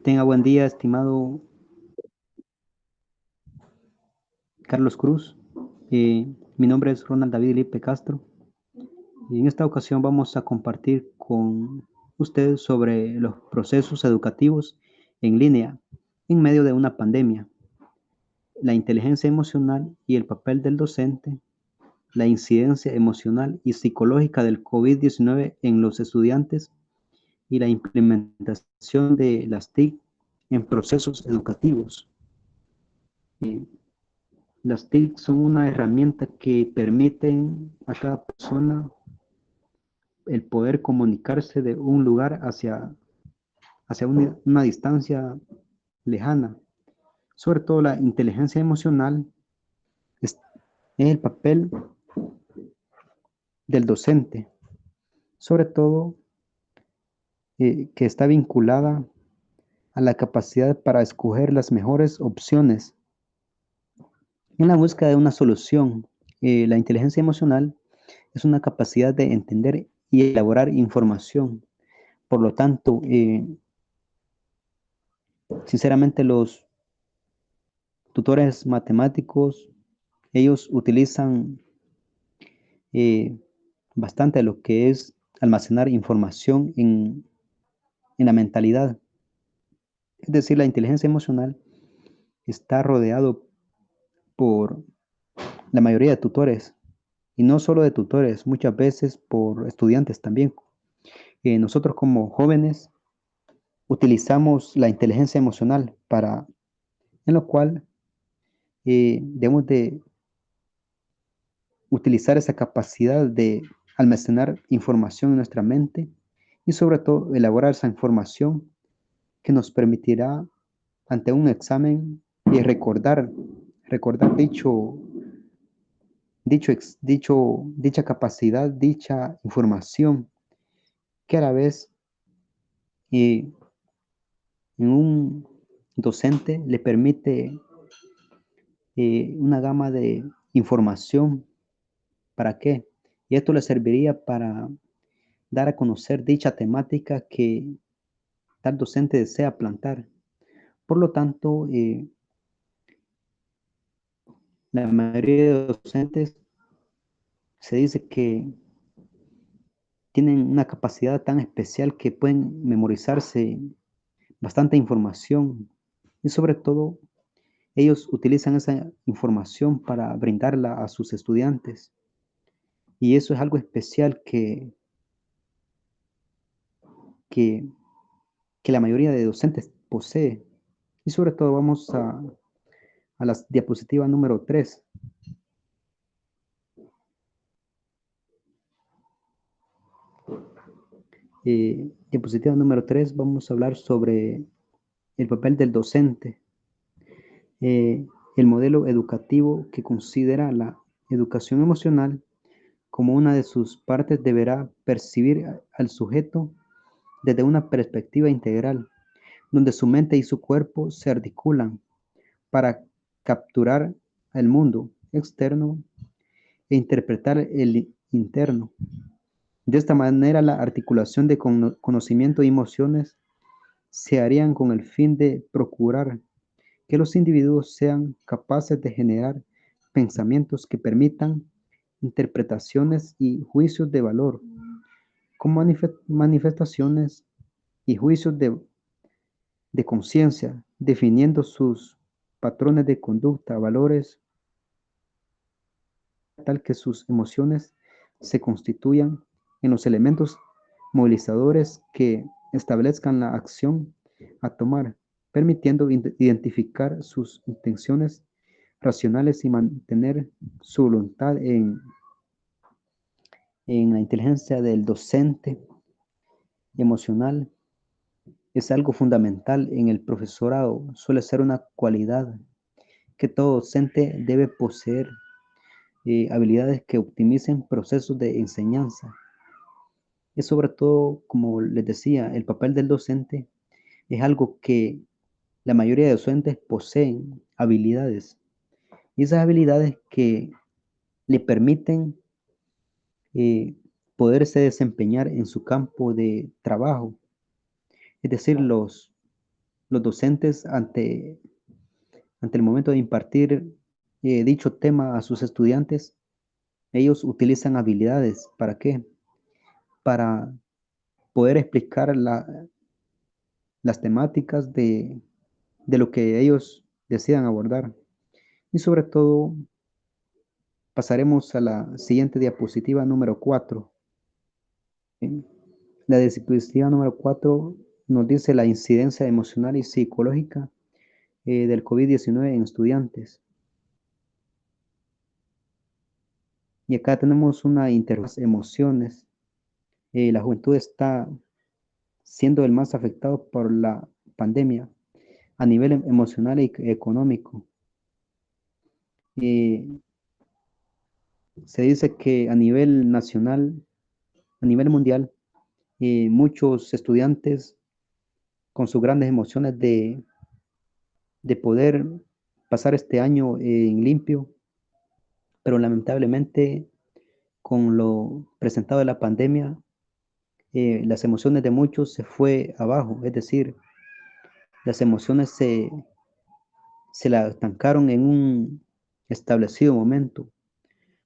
Tenga buen día, estimado Carlos Cruz. Mi nombre es Ronald David Lipe Castro. Y en esta ocasión vamos a compartir con ustedes sobre los procesos educativos en línea en medio de una pandemia, la inteligencia emocional y el papel del docente, la incidencia emocional y psicológica del COVID-19 en los estudiantes y la implementación de las TIC en procesos educativos. Eh, Las TIC son una herramienta que permiten a cada persona el poder comunicarse de un lugar hacia una distancia lejana. Sobre todo la inteligencia emocional es el papel del docente, sobre todo que está vinculada a la capacidad para escoger las mejores opciones en la búsqueda de una solución. La inteligencia emocional es una capacidad de entender y elaborar información. Por lo tanto, sinceramente los tutores matemáticos, ellos utilizan eh, bastante lo que es almacenar información en la mentalidad. Es decir, la inteligencia emocional está rodeado por la mayoría de tutores, y no solo de tutores, muchas veces por estudiantes también. Nosotros como jóvenes utilizamos la inteligencia emocional en lo cual debemos de utilizar esa capacidad de almacenar información en nuestra mente y sobre todo elaborar esa información que nos permitirá ante un examen y recordar dicha capacidad, dicha información que a la vez en un docente le permite una gama de información. ¿Para qué? Y esto le serviría para dar a conocer dicha temática que tal docente desea plantar. Por lo tanto, la mayoría de docentes se dice que tienen una capacidad tan especial que pueden memorizarse bastante información y sobre todo ellos utilizan esa información para brindarla a sus estudiantes. Y eso es algo especial que, que la mayoría de docentes posee. Y sobre todo vamos a la diapositiva número 3. Diapositiva número 3, vamos a hablar sobre el papel del docente. El modelo educativo que considera la educación emocional como una de sus partes deberá percibir al sujeto desde una perspectiva integral, donde su mente y su cuerpo se articulan para capturar el mundo externo e interpretar el interno. De esta manera, la articulación de conocimiento y emociones se harían con el fin de procurar que los individuos sean capaces de generar pensamientos que permitan interpretaciones y juicios de valor, con manifestaciones y juicios de conciencia, definiendo sus patrones de conducta, valores, tal que sus emociones se constituyan en los elementos movilizadores que establezcan la acción a tomar, permitiendo identificar sus intenciones racionales y mantener su voluntad en la inteligencia del docente emocional. Es algo fundamental en el profesorado, suele ser una cualidad que todo docente debe poseer, habilidades que optimicen procesos de enseñanza. Es sobre todo, como les decía, el papel del docente es algo que la mayoría de docentes poseen habilidades, y esas habilidades que le permiten eh, poderse desempeñar en su campo de trabajo. Es decir, los docentes ante el momento de impartir dicho tema a sus estudiantes, ellos utilizan habilidades. ¿Para qué? Para poder explicar las temáticas de lo que ellos decidan abordar. Y sobre todo, pasaremos a la siguiente diapositiva número 4. La diapositiva número 4 nos dice la incidencia emocional y psicológica del COVID-19 en estudiantes. Y acá tenemos una interfaz emociones. La juventud está siendo el más afectado por la pandemia a nivel emocional y económico. Se dice que a nivel nacional, a nivel mundial, muchos estudiantes con sus grandes emociones de poder pasar este año en limpio, pero lamentablemente con lo presentado de la pandemia, las emociones de muchos se fue abajo, es decir, las emociones se la estancaron en un establecido momento,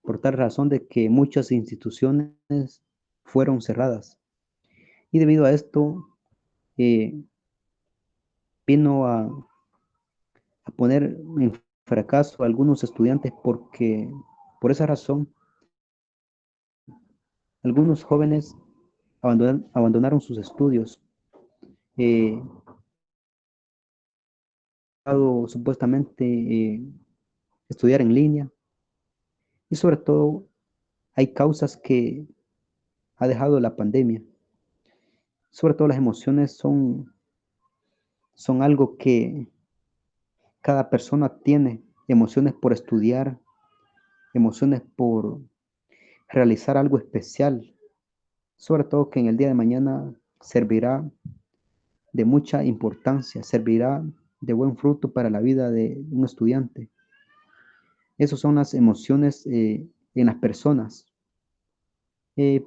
por tal razón de que muchas instituciones fueron cerradas. Y debido a esto, eh, vino a poner en fracaso a algunos estudiantes porque por esa razón algunos jóvenes abandonaron sus estudios, eh, supuestamente estudiar en línea y sobre todo hay causas que ha dejado la pandemia. Sobre todo las emociones son algo que cada persona tiene, emociones por estudiar, emociones por realizar algo especial, sobre todo que en el día de mañana servirá de mucha importancia, servirá de buen fruto para la vida de un estudiante. Esas son las emociones en las personas. Eh,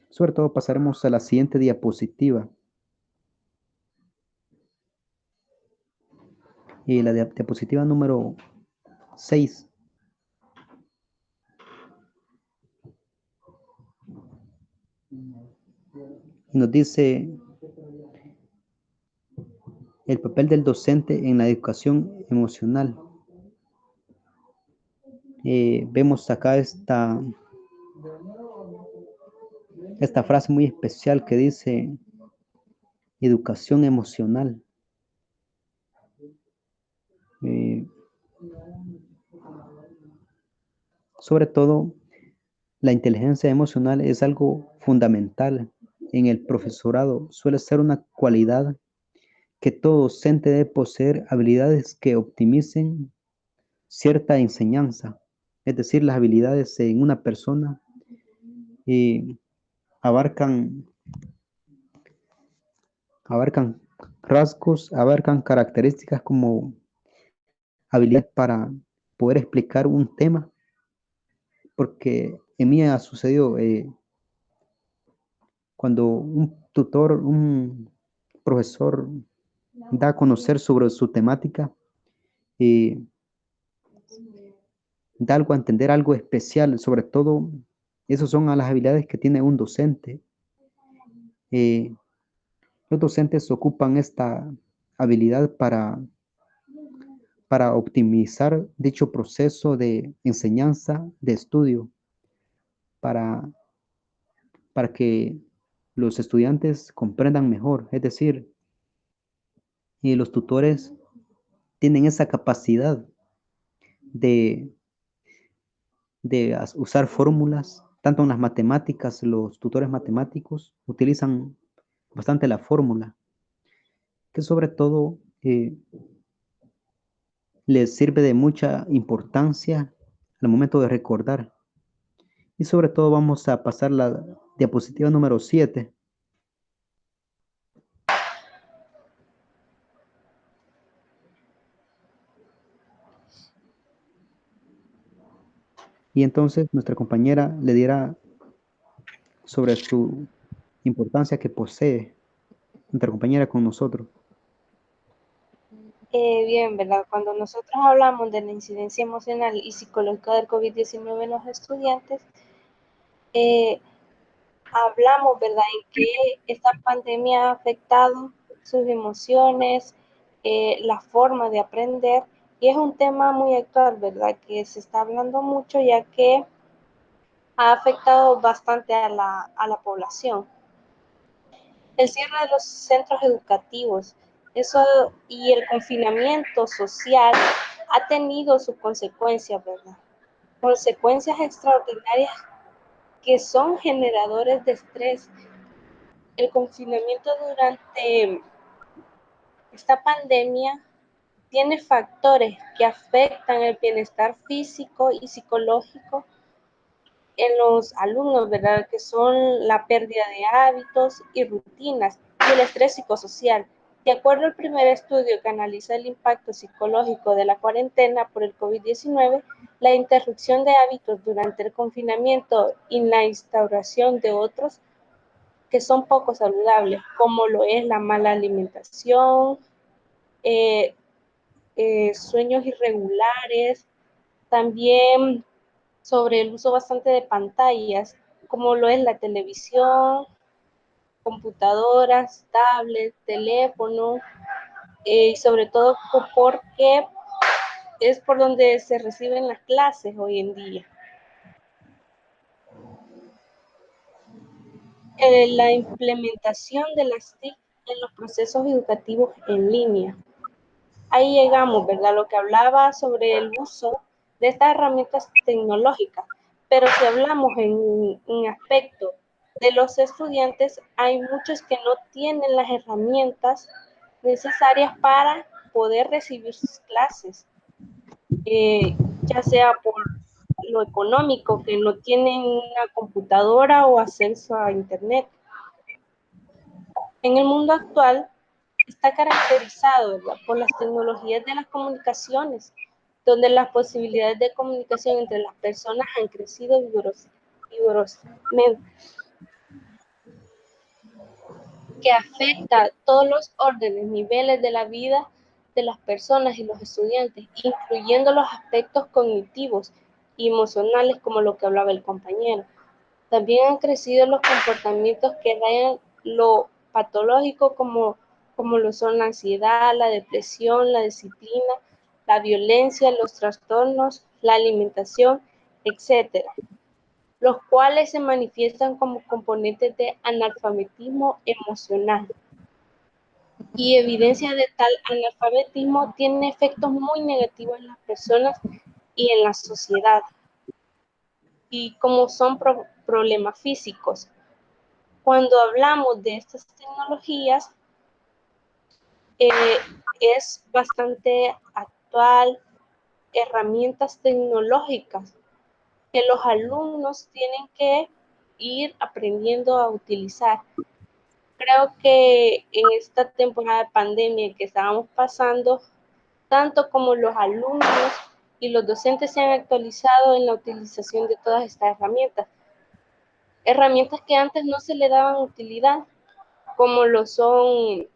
Sobre todo pasaremos a la siguiente diapositiva. La diapositiva número 6. Nos dice el papel del docente en la educación emocional. Vemos acá esta frase muy especial que dice educación emocional. Eh, Sobre todo, la inteligencia emocional es algo fundamental en el profesorado. Suele ser una cualidad que todo docente debe poseer, habilidades que optimicen cierta enseñanza. Es decir, las habilidades en una persona eh, abarcan, abarcan rasgos, abarcan características como habilidad para poder explicar un tema, porque en mí ha sucedido cuando un tutor, un profesor da a conocer sobre su temática, eh, da algo a entender, algo especial, sobre todo, esas son a las habilidades que tiene un docente. Eh, los docentes ocupan esta habilidad para optimizar dicho proceso de enseñanza, de estudio, para, para que los estudiantes comprendan mejor. Es decir, los tutores tienen esa capacidad de, de usar fórmulas, tanto en las matemáticas, los tutores matemáticos utilizan bastante la fórmula, que sobre todo les sirve de mucha importancia al momento de recordar. Y sobre todo vamos a pasar la diapositiva número 7. Y entonces nuestra compañera le dirá sobre su importancia que posee nuestra compañera con nosotros. Bien, ¿verdad? Cuando nosotros hablamos de la incidencia emocional y psicológica del COVID-19 en los estudiantes, eh, hablamos, ¿verdad?, en que esta pandemia ha afectado sus emociones, la forma de aprender, y es un tema muy actual, ¿verdad?, que se está hablando mucho ya que ha afectado bastante a la población. El cierre de los centros educativos, eso y el confinamiento social ha tenido sus consecuencias, ¿verdad? Consecuencias extraordinarias que son generadores de estrés. El confinamiento durante esta pandemia tiene factores que afectan el bienestar físico y psicológico en los alumnos, ¿verdad? Que son la pérdida de hábitos y rutinas y el estrés psicosocial. De acuerdo al primer estudio que analiza el impacto psicológico de la cuarentena por el COVID-19, la interrupción de hábitos durante el confinamiento y la instauración de otros que son poco saludables, como lo es la mala alimentación, eh, sueños irregulares, también sobre el uso bastante de pantallas, como lo es la televisión, computadoras, tablets, teléfono, y sobre todo porque es por donde se reciben las clases hoy en día. La implementación de las TIC en los procesos educativos en línea. Ahí llegamos, ¿verdad? Lo que hablaba sobre el uso de estas herramientas tecnológicas. Pero si hablamos en aspecto de los estudiantes, hay muchos que no tienen las herramientas necesarias para poder recibir sus clases, ya sea por lo económico, que no tienen una computadora o acceso a Internet. En el mundo actual está caracterizado, ¿verdad?, por las tecnologías de las comunicaciones, donde las posibilidades de comunicación entre las personas han crecido vigorosamente, que afecta a todos los órdenes, niveles de la vida de las personas y los estudiantes, incluyendo los aspectos cognitivos y emocionales, como lo que hablaba el compañero. También han crecido los comportamientos que rayan lo patológico, como lo son la ansiedad, la depresión, la disciplina, la violencia, los trastornos, la alimentación, etcétera, los cuales se manifiestan como componentes de analfabetismo emocional. Y evidencia de tal analfabetismo tiene efectos muy negativos en las personas y en la sociedad, y como son problemas físicos. Cuando hablamos de estas tecnologías, eh, es bastante actual, herramientas tecnológicas que los alumnos tienen que ir aprendiendo a utilizar. Creo que en esta temporada de pandemia que estábamos pasando, tanto como los alumnos y los docentes se han actualizado en la utilización de todas estas herramientas que antes no se le daban utilidad, como lo son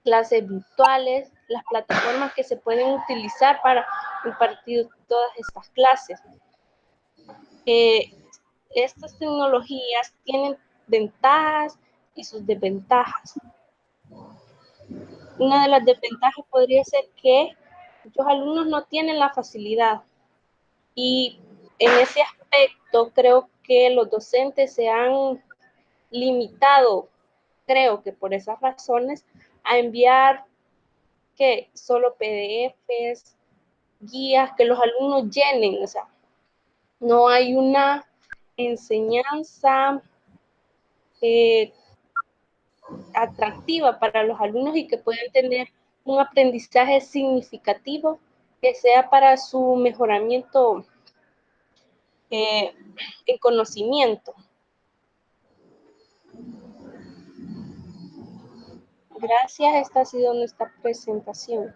clases virtuales, las plataformas que se pueden utilizar para impartir todas estas clases. Estas tecnologías tienen ventajas y sus desventajas. Una de las desventajas podría ser que los alumnos no tienen la facilidad, y en ese aspecto creo que los docentes se han limitado, creo que por esas razones, a enviar que solo PDFs, guías que los alumnos llenen, o sea, no hay una enseñanza eh, atractiva para los alumnos y que puedan tener un aprendizaje significativo que sea para su mejoramiento en conocimiento. Gracias, esta ha sido nuestra presentación.